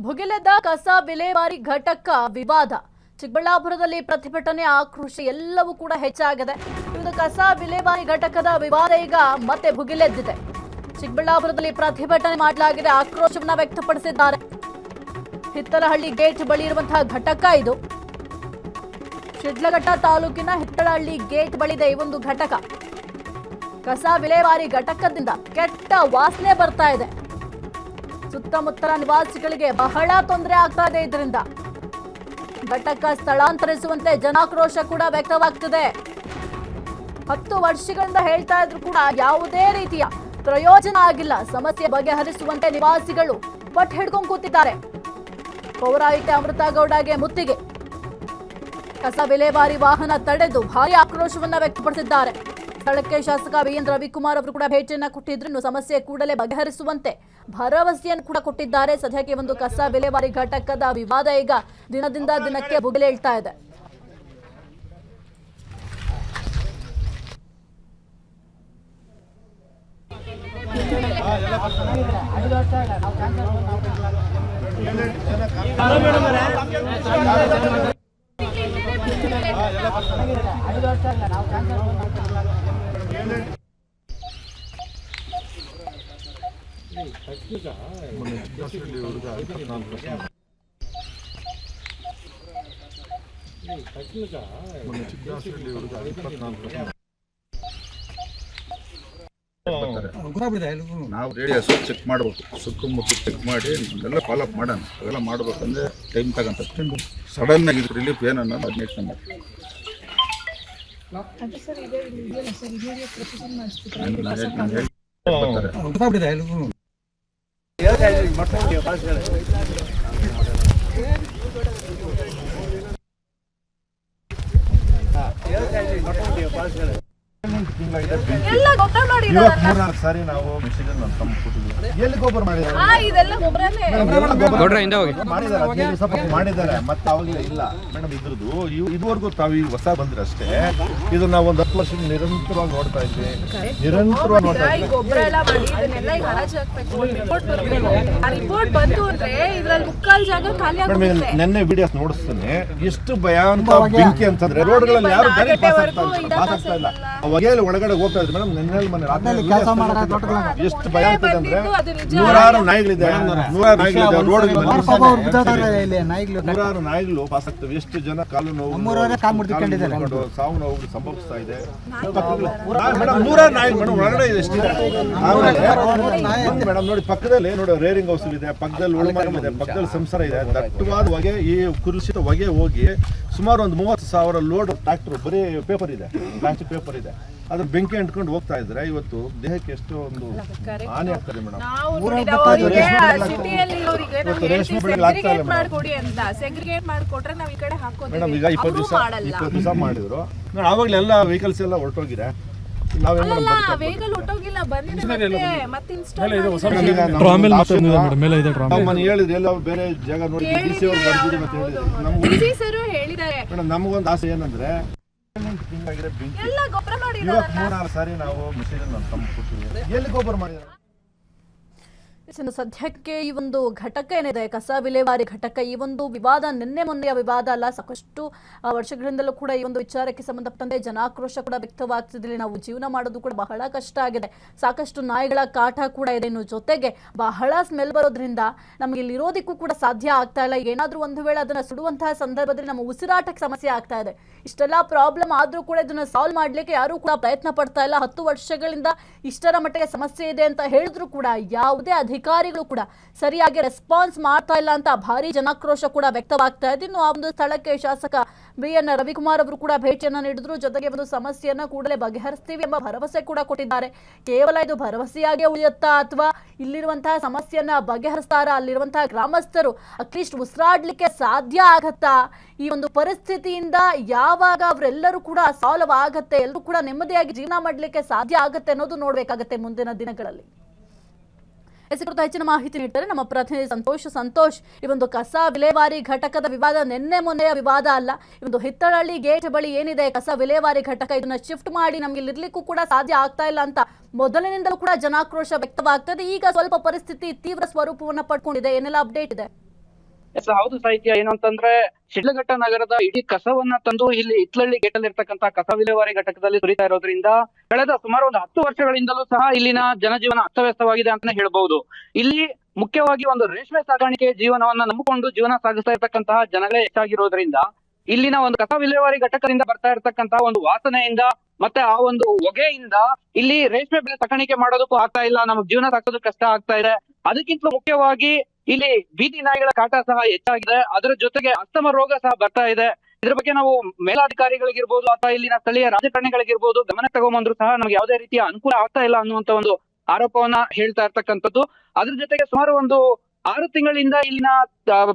ಭುಗಿಲೆದ್ದ ಕಸ ವಿಲೇವಾರಿ ಘಟಕ ವಿವಾದ. ಚಿಕ್ಕಬಳ್ಳಾಪುರದಲ್ಲಿ ಪ್ರತಿಭಟನೆ, ಆಕ್ರೋಶ ಎಲ್ಲವೂ ಕೂಡ ಹೆಚ್ಚಾಗಿದೆ. ಇದು ಕಸ ವಿಲೇವಾರಿ ಘಟಕದ ವಿವಾದ ಈಗ ಮತ್ತೆ ಭುಗಿಲೆದ್ದಿದೆ. ಚಿಕ್ಕಬಳ್ಳಾಪುರದಲ್ಲಿ ಪ್ರತಿಭಟನೆ ಮಾಡಲಾಗಿದೆ, ಆಕ್ರೋಶವನ್ನ ವ್ಯಕ್ತಪಡಿಸಿದ್ದಾರೆ. ಹಿತ್ತಲಹಳ್ಳಿ ಗೇಟ್ ಬಳಿ ಇರುವಂತಹ ಘಟಕ ಇದು. ಶಿಡ್ಲಘಟ್ಟ ತಾಲೂಕಿನ ಹಿತ್ತಲಹಳ್ಳಿ ಗೇಟ್ ಬಳಿದೆ ಈ ಒಂದು ಘಟಕ. ಕಸ ವಿಲೇವಾರಿ ಘಟಕದಿಂದ ಕೆಟ್ಟ ವಾಸನೆ ಬರ್ತಾ ಇದೆ. ಸುತ್ತಮುತ್ತಲ ನಿವಾಸಿಗಳಿಗೆ ಬಹಳ ತೊಂದರೆ ಆಗ್ತಾ ಇದೆ. ಇದರಿಂದ ಘಟಕ ಸ್ಥಳಾಂತರಿಸುವಂತೆ ಜನಾಕ್ರೋಶ ಕೂಡ ವ್ಯಕ್ತವಾಗ್ತಿದೆ. 10 ವರ್ಷಗಳಿಂದ ಹೇಳ್ತಾ ಇದ್ರು ಕೂಡ ಯಾವುದೇ ರೀತಿಯ ಪ್ರಯೋಜನ ಆಗಿಲ್ಲ. ಸಮಸ್ಯೆ ಬಗೆಹರಿಸುವಂತೆ ನಿವಾಸಿಗಳು ಪಟ್ಟು ಹಿಡ್ಕೊಂಡು ಕೂತಿದ್ದಾರೆ. ಪೌರಾಯುಕ್ತೆ ಅಮೃತಗೌಡಗೆ ಮುತ್ತಿಗೆ. ಕಸ ವಿಲೇವಾರಿ ವಾಹನ ತಡೆದು ಭಾರಿ ಆಕ್ರೋಶವನ್ನ ವ್ಯಕ್ತಪಡಿಸಿದ್ದಾರೆ. ಸ್ಥಳಕ್ಕೆ ಶಾಸಕ ಬಿಎನ್ ರವಿಕುಮಾರ್ ಅವರು ಕೂಡ ಭೇಟಿಯನ್ನ ಕೊಟ್ಟಿದ್ರು. ಸಮಸ್ಯೆ ಕೂಡಲೇ ಬಗೆಹರಿಸುವಂತೆ ಭರವಸೆಯನ್ನು ಕೂಡ ಕೊಟ್ಟಿದ್ದಾರೆ. ಸದ್ಯಕ್ಕೆ ಒಂದು ಕಸ ವಿಲೇವಾರಿ ಘಟಕದ ವಿವಾದ ಈಗ ದಿನದಿಂದ ದಿನಕ್ಕೆ ಭುಗಿಲೇಳ್ತಾ ಇದೆ. ನಾವು ರೇಡಿಯಸ್ ಚೆಕ್ ಮಾಡಬೇಕು, ಸುತ್ತಮುತ್ತ ಚೆಕ್ ಮಾಡಿ ಎಲ್ಲ ಫಾಲೋ ಅಪ್ ಮಾಡೋಣ. ಅವೆಲ್ಲ ಮಾಡ್ಬೇಕಂದ್ರೆ ಟೈಮ್ ತಗೊಂತ ಸಡನ್ ಆಗಿ ರಿಲೀಫ್ ಏನನ್ನ ಯೋಚನೆ ಮಾಡಿ. ಸಾರಿ ನಾವು ಎಲ್ಲಿ ಗೊಬ್ಬರ ಮಾಡಿದ್ದಾರೆ ಮತ್ತೆ ಅವಾಗಲೇ ಇಲ್ಲ ಮೇಡಮ್. ಇದ್ರದ್ದು ಇದುವರೆಗೂ ತಾವು ಈಗ ಹೊಸ ಬಂದ್ರೆ ಅಷ್ಟೇ. ಇದು ನಾವು ಒಂದು 10 ವರ್ಷ ನಿರಂತರವಾಗಿ ನೋಡ್ತಾ ಇದ್ವಿ. ನೆನ್ನೆ ವಿಡಿಯೋಸ್ ನೋಡಿಸ್ತೇನೆ. ಎಷ್ಟು ಭಯಾನಕ ಬೆಂಕಿ ಅಂತಂದ್ರೆ ರೋಡ್ಗಳಲ್ಲಿ ಯಾರು ಗಾಡಿ ಪಾಸ್ ಆಗ್ತಾ ಇಲ್ಲ. ಹೊಗೆಯಲ್ಲಿ ಒಳಗಡೆ ಹೋಗ್ತಾ ಇದ್ರು ಮೇಡಮ್. ನೆನ್ನೆ ಮನೆ ಎಷ್ಟು ಭಯಾನಕ ಅಂದ್ರೆ ನೂರಾರು ನಾಯಿಗಳಿದೆ, ನೂರಾರು ನಾಯಿಗಳು ಪಾಸ್ ಆಗ್ತವೆ. ಎಷ್ಟು ಜನ ಕಾಲು ನೋವು, ಸಾವು ನೋವು ಸಂಭವಿಸ್ತಾ ಇದೆ ಮೇಡಮ್. ನೂರಾರು ನಾಯಿಗಳು ಮೇಡಮ್ ಒಳಗಡೆ ಎಷ್ಟಿದೆ ಮೇಡಮ್. ನೋಡಿ ಪಕ್ಕದಲ್ಲಿ ನೋಡಿ ರೇರಿಂಗ್ ಹೌಸ್ ಇದೆ, ಪಕ್ಕದಲ್ಲಿ ಉಳ್ಮರ ಇದೆ, ಪಕ್ಕದಲ್ಲಿ ಸಂಸಾರ ಇದೆ. ದಟ್ಟವಾದ ಹೊಗೆ, ಈ ಕುರುಷಿತ ಹೊಗೆ ಹೋಗಿ ಸುಮಾರು ಒಂದು 30,000 ಲೋಡ್ ಟ್ರಾಕ್ಟರ್ ಬರೀ ಪೇಪರ್ ಇದೆ, ಪ್ಲಾಸ್ಟಿಕ್ ಪೇಪರ್ ಇದೆ. ಅದ್ರ ಬೆಂಕಿ ಅಂಟ್ಕೊಂಡು ಹೋಗ್ತಾ ಇದ್ರೆ ಇವತ್ತು ದೇಹಕ್ಕೆ ಎಷ್ಟು ಒಂದು ಹಾನಿ ಆಗ್ತದೆ ಮೇಡಮ್. ಮೇಡಮ್ ಈಗ 20 ದಿವಸ ಮಾಡಿದ್ರು. ಆವಾಗಲೆಲ್ಲ ವೆಹಿಕಲ್ಸ್ ಎಲ್ಲ ಹೊರಟೋಗಿದೆ. ಹೇಳಿದ್ರೆ ಎಲ್ಲ ಬೇರೆ ಜಾಗ ನೋಡಿ ಮೇಡಮ್. ನಮಗೊಂದು ಆಸೆ ಏನಂದ್ರೆ ಸಾರಿ ನಾವು ಎಲ್ಲಿ ಗೊಬ್ಬರ ಮಾಡಿದ್ದಾರೆ. ಸದ್ಯಕ್ಕೆ ಈ ಒಂದು ಘಟಕ ಏನಿದೆ, ಕಸ ವಿಲೇವಾರಿ ಘಟಕ, ಈ ಒಂದು ವಿವಾದ ನಿನ್ನೆ ಮೊನ್ನೆಯ ವಿವಾದ ಅಲ್ಲ. ಸಾಕಷ್ಟು ವರ್ಷಗಳಿಂದಲೂ ಕೂಡ ಈ ಒಂದು ವಿಚಾರಕ್ಕೆ ಸಂಬಂಧಪಟ್ಟಂತೆ ಜನಾಕ್ರೋಶ ಕೂಡ ವ್ಯಕ್ತವಾಗ್ತಿದ್ದಲ್ಲಿ. ನಾವು ಜೀವನ ಮಾಡೋದು ಕೂಡ ಬಹಳ ಕಷ್ಟ ಆಗಿದೆ. ಸಾಕಷ್ಟು ನಾಯಿಗಳ ಕಾಟ ಕೂಡ ಇದೆ. ಇನ್ನು ಜೊತೆಗೆ ಬಹಳ ಸ್ಮೆಲ್ ಬರೋದ್ರಿಂದ ನಮ್ಗೆ ಇಲ್ಲಿ ಇರೋದಕ್ಕೂ ಕೂಡ ಸಾಧ್ಯ ಆಗ್ತಾ ಇಲ್ಲ. ಏನಾದ್ರೂ ಒಂದು ವೇಳೆ ಅದನ್ನ ಸುಡುವಂತಹ ಸಂದರ್ಭದಲ್ಲಿ ನಮ್ಮ ಉಸಿರಾಟಕ್ಕೆ ಸಮಸ್ಯೆ ಆಗ್ತಾ ಇದೆ. ಇಷ್ಟೆಲ್ಲ ಪ್ರಾಬ್ಲಮ್ ಆದ್ರೂ ಕೂಡ ಇದನ್ನ ಸಾಲ್ವ್ ಮಾಡ್ಲಿಕ್ಕೆ ಯಾರು ಕೂಡ ಪ್ರಯತ್ನ ಪಡ್ತಾ ಇಲ್ಲ. 10 ವರ್ಷಗಳಿಂದ ಇಷ್ಟರ ಮಟ್ಟಿಗೆ ಸಮಸ್ಯೆ ಇದೆ ಅಂತ ಹೇಳಿದ್ರು ಕೂಡ ಯಾವುದೇ ಅಧಿಕಾರಿಗಳು ಕೂಡ ಸರಿಯಾಗಿ ರೆಸ್ಪಾನ್ಸ್ ಮಾಡ್ತಾ ಇಲ್ಲ ಅಂತ ಭಾರಿ ಜನಾಕ್ರೋಶ ಕೂಡ ವ್ಯಕ್ತವಾಗ್ತಾ ಇದೆ. ಇನ್ನು ಆ ಒಂದು ಸ್ಥಳಕ್ಕೆ ಶಾಸಕ ಬಿಎನ್ ರವಿಕುಮಾರ್ ಅವರು ಕೂಡ ಭೇಟಿಯನ್ನ ನೀಡಿದ್ರು. ಜೊತೆಗೆ ಒಂದು ಸಮಸ್ಯೆಯನ್ನ ಕೂಡಲೇ ಬಗೆಹರಿಸ್ತೀವಿ ಎಂಬ ಭರವಸೆ ಕೂಡ ಕೊಟ್ಟಿದ್ದಾರೆ. ಕೇವಲ ಇದು ಭರವಸೆಯಾಗಿ ಉಳಿಯುತ್ತಾ ಅಥವಾ ಇಲ್ಲಿರುವಂತಹ ಸಮಸ್ಯೆಯನ್ನ ಬಗೆಹರಿಸ್ತಾರ, ಅಲ್ಲಿರುವಂತಹ ಗ್ರಾಮಸ್ಥರು ಅಟ್ಲೀಸ್ಟ್ ಉಸಿರಾಡ್ಲಿಕ್ಕೆ ಸಾಧ್ಯ ಆಗತ್ತಾ, ಈ ಒಂದು ಪರಿಸ್ಥಿತಿಯಿಂದ ಯಾವಾಗ ಅವರೆಲ್ಲರೂ ಕೂಡ ಸಾಲ್ವ್ ಆಗತ್ತೆ, ಎಲ್ಲರೂ ಕೂಡ ನೆಮ್ಮದಿಯಾಗಿ ಜೀವನ ಮಾಡಲಿಕ್ಕೆ ಸಾಧ್ಯ ಆಗತ್ತೆ ಅನ್ನೋದು ನೋಡ್ಬೇಕಾಗತ್ತೆ ಮುಂದಿನ ದಿನಗಳಲ್ಲಿ. ಹೆಚ್ಚಿನ ಮಾಹಿತಿ ನೀಡ್ತಾರೆ ನಮ್ಮ ಪ್ರತಿನಿಧಿ ಸಂತೋಷ್. ಈ ಒಂದು ಕಸ ವಿಲೇವಾರಿ ಘಟಕದ ವಿವಾದ ನಿನ್ನೆ ಮೊನ್ನೆಯ ವಿವಾದ ಅಲ್ಲ. ಈ ಒಂದು ಹಿತ್ತಲಹಳ್ಳಿ ಗೇಟ್ ಬಳಿ ಏನಿದೆ ಕಸ ವಿಲೇವಾರಿ ಘಟಕ, ಇದನ್ನ ಶಿಫ್ಟ್ ಮಾಡಿ ನಮ್ಗೆ ಇರ್ಲಿಕ್ಕೂ ಕೂಡ ಸಾಧ್ಯ ಆಗ್ತಾ ಇಲ್ಲ ಅಂತ ಮೊದಲಿನಿಂದಲೂ ಕೂಡ ಜನಾಕ್ರೋಶ ವ್ಯಕ್ತವಾಗ್ತದೆ. ಈಗ ಸ್ವಲ್ಪ ಪರಿಸ್ಥಿತಿ ತೀವ್ರ ಸ್ವರೂಪವನ್ನ ಪಡ್ಕೊಂಡಿದೆ. ಏನೆಲ್ಲ ಅಪ್ಡೇಟ್ ಇದೆ? ಎಸ್ ಹೌದು ಸಾಹಿತ್ಯ. ಏನು ಅಂತಂದ್ರೆ ಶಿಡ್ಲಘಟ್ಟ ನಗರದ ಇಡೀ ಕಸವನ್ನ ತಂದು ಇಲ್ಲಿ ಇತ್ಲಳ್ಳಿ ಗೇಟ್ ಅಲ್ಲಿ ಇರ್ತಕ್ಕಂತ ಕಸ ವಿಲೇವಾರಿ ಘಟಕದಲ್ಲಿ ಸುರಿತಾ ಇರೋದ್ರಿಂದ ಕಳೆದ ಸುಮಾರು ಒಂದು 10 ವರ್ಷಗಳಿಂದಲೂ ಸಹ ಇಲ್ಲಿನ ಜನಜೀವನ ಅಸ್ತವ್ಯಸ್ತವಾಗಿದೆ ಅಂತಾನೆ ಹೇಳ್ಬಹುದು. ಇಲ್ಲಿ ಮುಖ್ಯವಾಗಿ ಒಂದು ರೇಷ್ಮೆ ಸಾಗಾಣಿಕೆ ಜೀವನವನ್ನ ನಂಬಿಕೊಂಡು ಜೀವನ ಸಾಗಿಸ್ತಾ ಇರ್ತಕ್ಕಂತಹ ಜನಗಳೇ ಹೆಚ್ಚಾಗಿರೋದ್ರಿಂದ ಇಲ್ಲಿನ ಒಂದು ಕಸ ವಿಲೇವಾರಿ ಘಟಕದಿಂದ ಬರ್ತಾ ಇರ್ತಕ್ಕಂತಹ ಒಂದು ವಾಸನೆಯಿಂದ ಮತ್ತೆ ಆ ಒಂದು ಹೊಗೆಯಿಂದ ಇಲ್ಲಿ ರೇಷ್ಮೆ ಬೆಳೆ ಸಾಕಾಣಿಕೆ ಮಾಡೋದಕ್ಕೂ ಆಗ್ತಾ ಇಲ್ಲ, ನಮ್ಗೆ ಜೀವನ ಸಾಕೋದಕ್ಕೆ ಕಷ್ಟ ಆಗ್ತಾ ಇದೆ. ಅದಕ್ಕಿಂತಲೂ ಮುಖ್ಯವಾಗಿ ಇಲ್ಲಿ ಬೀದಿ ನಾಯಿಗಳ ಕಾಟ ಸಹ ಹೆಚ್ಚಾಗಿದೆ. ಅದರ ಜೊತೆಗೆ ಅಸ್ತಮ ರೋಗ ಸಹ ಬರ್ತಾ ಇದೆ. ಇದ್ರ ಬಗ್ಗೆ ನಾವು ಮೇಲಾಧಿಕಾರಿಗಳಿಗಿರ್ಬೋದು ಅಥವಾ ಇಲ್ಲಿನ ಸ್ಥಳೀಯ ರಾಜಕಾರಣಿಗಳಿಗಿರ್ಬೋದು ಗಮನ ತಗೊಂಡ್ಬಂದ್ರು ಸಹ ನಮ್ಗೆ ಯಾವುದೇ ರೀತಿಯ ಅನುಕೂಲ ಆಗ್ತಾ ಇಲ್ಲ ಅನ್ನುವಂತ ಒಂದು ಆರೋಪವನ್ನ ಹೇಳ್ತಾ ಇರ್ತಕ್ಕಂಥದ್ದು. ಅದ್ರ ಜೊತೆಗೆ ಸುಮಾರು ಒಂದು 6 ತಿಂಗಳಿಂದ ಇಲ್ಲಿನ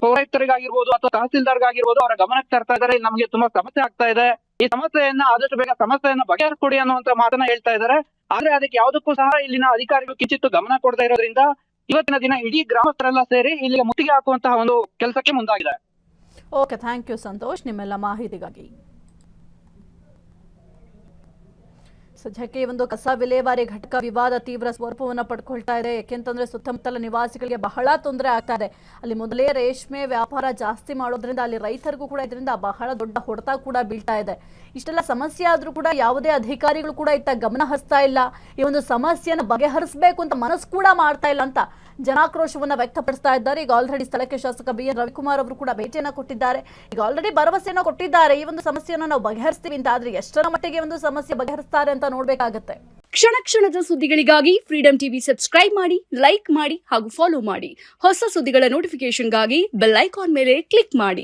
ಪೌರಾಯುಕ್ತರಿಗಾಗಿರ್ಬೋದು ಅಥವಾ ತಹಸೀಲ್ದಾರ್ಗಾಗಿರ್ಬೋದು ಅವರ ಗಮನಕ್ಕೆ ತರ್ತಾ ಇದ್ದಾರೆ. ನಮಗೆ ತುಂಬಾ ಸಮಸ್ಯೆ ಆಗ್ತಾ ಇದೆ, ಈ ಸಮಸ್ಯೆಯನ್ನ ಆದಷ್ಟು ಬೇಗ ಸಮಸ್ಯೆಯನ್ನ ಬಗೆಹರಿಸ್ಕೊಡಿ ಅನ್ನುವಂತ ಮಾತನ್ನ ಹೇಳ್ತಾ ಇದ್ದಾರೆ. ಆದ್ರೆ ಅದಕ್ಕೆ ಯಾವುದಕ್ಕೂ ಸಹ ಇಲ್ಲಿನ ಅಧಿಕಾರಿಗಳು ಕಿಂಚಿತ್ತು ಗಮನ ಕೊಡತಾ ಇರೋದ್ರಿಂದ ಇವತ್ತಿನ ದಿನ ಇಡೀ ಗ್ರಾಮಸ್ಥರೆಲ್ಲ ಸೇರಿ ಇಲ್ಲಿಗೆ ಮುತ್ತಿಗೆ ಹಾಕುವಂತಹ ಒಂದು ಕೆಲಸಕ್ಕೆ ಮುಂದಾಗಿದೆ. ಓಕೆ, ಥ್ಯಾಂಕ್ ಯು ಸಂತೋಷ್ ನಿಮ್ಮೆಲ್ಲ ಮಾಹಿತಿಗಾಗಿ. ಸದ್ಯಕ್ಕೆ ಈ ಒಂದು ಕಸ ವಿಲೇವಾರಿ ಘಟಕ ವಿವಾದ ತೀವ್ರ ಸ್ವರೂಪವನ್ನು ಪಡ್ಕೊಳ್ತಾ ಇದೆ. ಯಾಕೆಂತಂದ್ರೆ ಸುತ್ತಮುತ್ತಲ ನಿವಾಸಿಗಳಿಗೆ ಬಹಳ ತೊಂದರೆ ಆಗ್ತಾ ಇದೆ. ಅಲ್ಲಿ ಮೊದಲೇ ರೇಷ್ಮೆ ವ್ಯಾಪಾರ ಜಾಸ್ತಿ ಮಾಡೋದ್ರಿಂದ ಅಲ್ಲಿ ರೈತರಿಗೂ ಕೂಡ ಇದರಿಂದ ಬಹಳ ದೊಡ್ಡ ಹೊಡೆತ ಕೂಡ ಬೀಳ್ತಾ ಇದೆ. ಇಷ್ಟೆಲ್ಲ ಸಮಸ್ಯೆ ಆದ್ರೂ ಕೂಡ ಯಾವುದೇ ಅಧಿಕಾರಿಗಳು ಕೂಡ ಇತ್ತ ಗಮನ ಹರಿಸ್ತಾ ಇಲ್ಲ. ಈ ಒಂದು ಸಮಸ್ಯೆಯನ್ನು ಬಗೆಹರಿಸಬೇಕು ಅಂತ ಮನಸ್ಸು ಕೂಡ ಮಾಡ್ತಾ ಇಲ್ಲ ಅಂತ ಜನಾಕ್ರೋಶವನ್ನ ವ್ಯಕ್ತಪಡಿಸ್ತಾ ಇದ್ದಾರೆ. ಈಗ ಆಲ್ರೆಡಿ ಸ್ಥಳಕ್ಕೆ ಶಾಸಕ BN ರವಿಕುಮಾರ್ ಅವರು ಕೂಡ ಭೇಟಿಯನ್ನ ಕೊಟ್ಟಿದ್ದಾರೆ. ಈಗ ಆಲ್ರೆಡಿ ಭರವಸೆಯನ್ನ ಕೊಟ್ಟಿದ್ದಾರೆ, ಈ ಒಂದು ಸಮಸ್ಯೆಯನ್ನು ನಾವು ಬಗೆಹರಿಸ್ತೀವಿ ಅಂತ. ಆದ್ರೆ ಎಷ್ಟರ ಮಟ್ಟಿಗೆ ಒಂದು ಸಮಸ್ಯೆ ಬಗೆಹರಿಸ್ತಾರೆ ಅಂತ ನೋಡ್ಬೇಕಾಗತ್ತೆ. ಕ್ಷಣ ಕ್ಷಣದ ಸುದ್ದಿಗಳಿಗಾಗಿ ಫ್ರೀಡಂ ಟಿವಿ ಸಬ್ಸ್ಕ್ರೈಬ್ ಮಾಡಿ, ಲೈಕ್ ಮಾಡಿ ಹಾಗೂ ಫಾಲೋ ಮಾಡಿ. ಹೊಸ ಸುದ್ದಿಗಳ ನೋಟಿಫಿಕೇಶನ್ಗಾಗಿ ಬೆಲ್ ಐಕಾನ್ ಮೇಲೆ ಕ್ಲಿಕ್ ಮಾಡಿ.